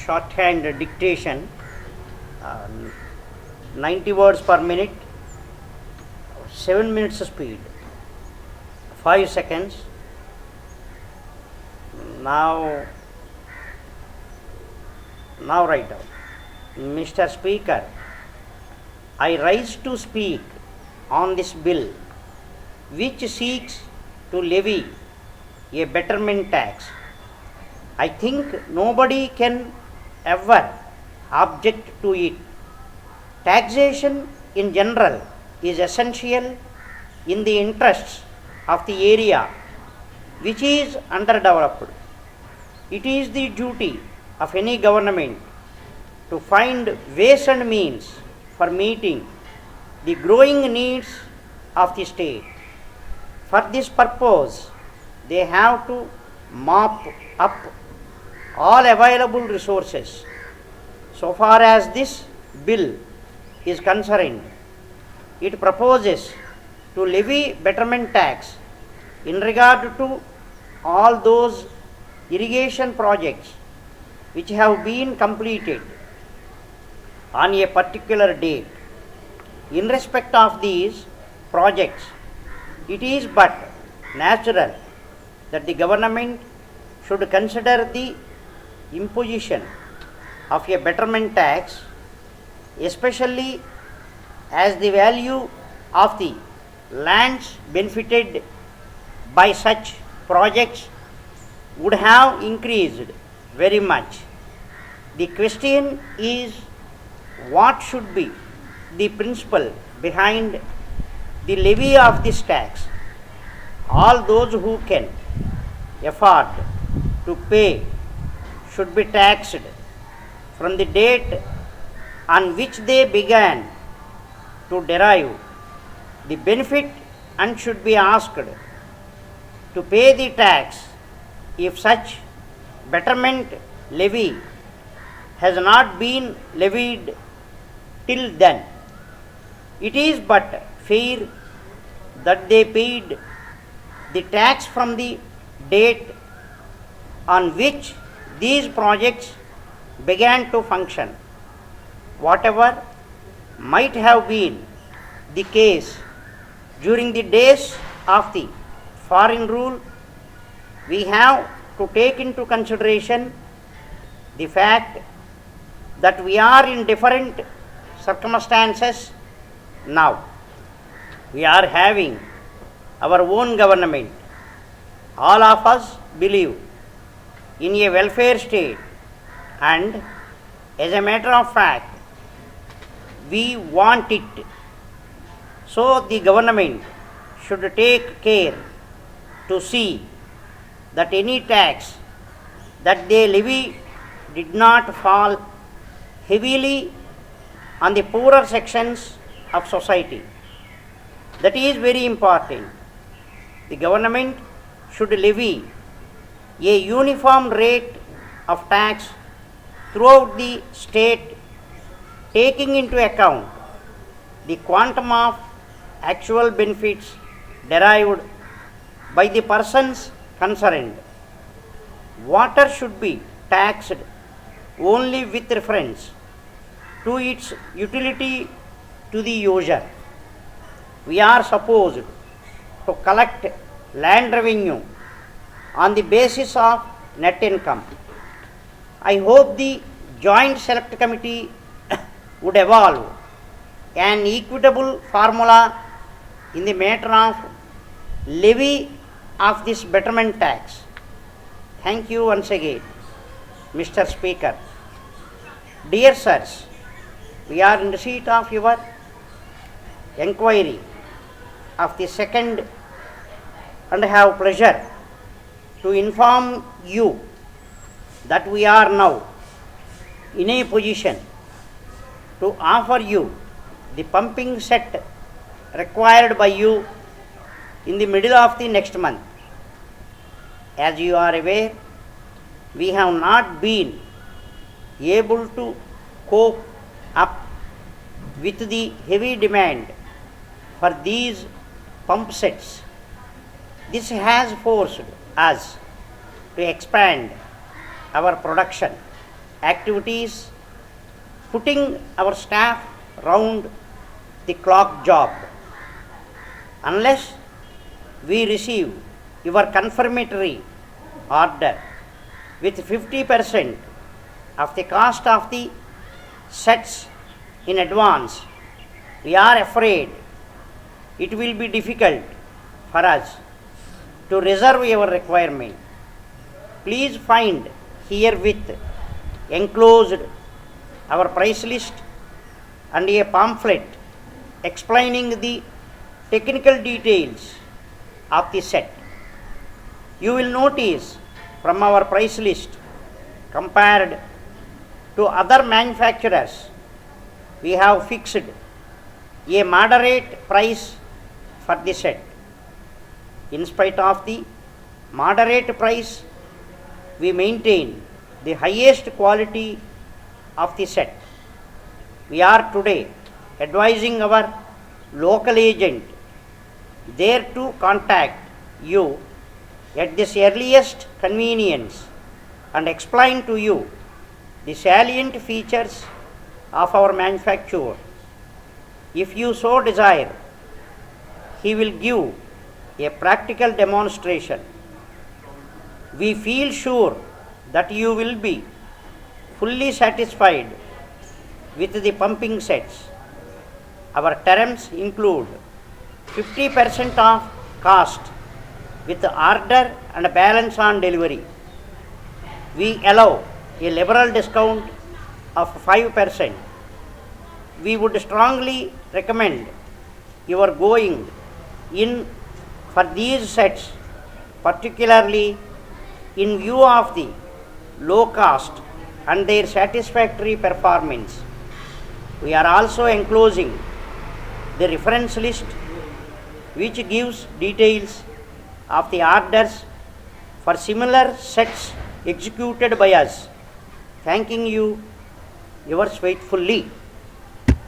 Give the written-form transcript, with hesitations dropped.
shorthand dictation, 90 words per minute, 7 minutes speed, 5 seconds. Now write down. Mr. Speaker, I rise to speak on this bill which seeks to levy a betterment tax. I think nobody can ever object to it. Taxation in general is essential in the interests of the area which is underdeveloped. It is the duty of any government to find ways and means for meeting the growing needs of the state. For this purpose, they have to mop up all available resources. So far as this bill is concerned, it proposes to levy betterment tax in regard to all those irrigation projects which have been completed on a particular date. In respect of these projects, it is but natural that the government should consider the imposition of a betterment tax, especially as the value of the lands benefited by such projects would have increased very much. The question is, what should be the principle behind the levy of this tax? All those who can afford to pay should be taxed from the date on which they began to derive the benefit and should be asked to pay the tax if such betterment levy has not been levied till then. It is but fair that they paid the tax from the date on which these projects began to function. Whatever might have been the case during the days of the foreign rule, we have to take into consideration the fact that we are in different circumstances now. We are having our own government. All of us believe in a welfare state, and as a matter of fact, we want it. So the government should take care to see that any tax that they levy did not fall heavily on the poorer sections of society. That is very important. The government should levy a uniform rate of tax throughout the state, taking into account the quantum of actual benefits derived by the persons concerned. Water should be taxed only with reference to its utility to the user. We are supposed to collect land revenue on the basis of net income. I hope the Joint Select Committee would evolve an equitable formula in the matter of levy of this betterment tax. Thank you once again, Mr. Speaker. Dear sirs, we are in receipt of your enquiry of the second and have pleasure to inform you that we are now in a position to offer you the pumping set required by you in the middle of the next month. As you are aware, we have not been able to cope up with the heavy demand for these pump sets. This has forced us to expand our production activities, putting our staff round the clock job. Unless we receive your confirmatory order with 50% of the cost of the sets in advance, we are afraid it will be difficult for us to reserve your requirement. Please find herewith enclosed our price list and a pamphlet explaining the technical details of the set. You will notice from our price list, compared to other manufacturers, we have fixed a moderate price for the set. In spite of the moderate price, we maintain the highest quality of the set. We are today advising our local agent there to contact you at this earliest convenience and explain to you the salient features of our manufacture. If you so desire, he will give a practical demonstration. We feel sure that you will be fully satisfied with the pumping sets. Our terms include 50% of cost with order and balance on delivery. We allow a liberal discount of 5%. We would strongly recommend your going in for these sets, particularly in view of the low cost and their satisfactory performance. We are also enclosing the reference list which gives details of the orders for similar sets executed by us. Thanking you, yours faithfully.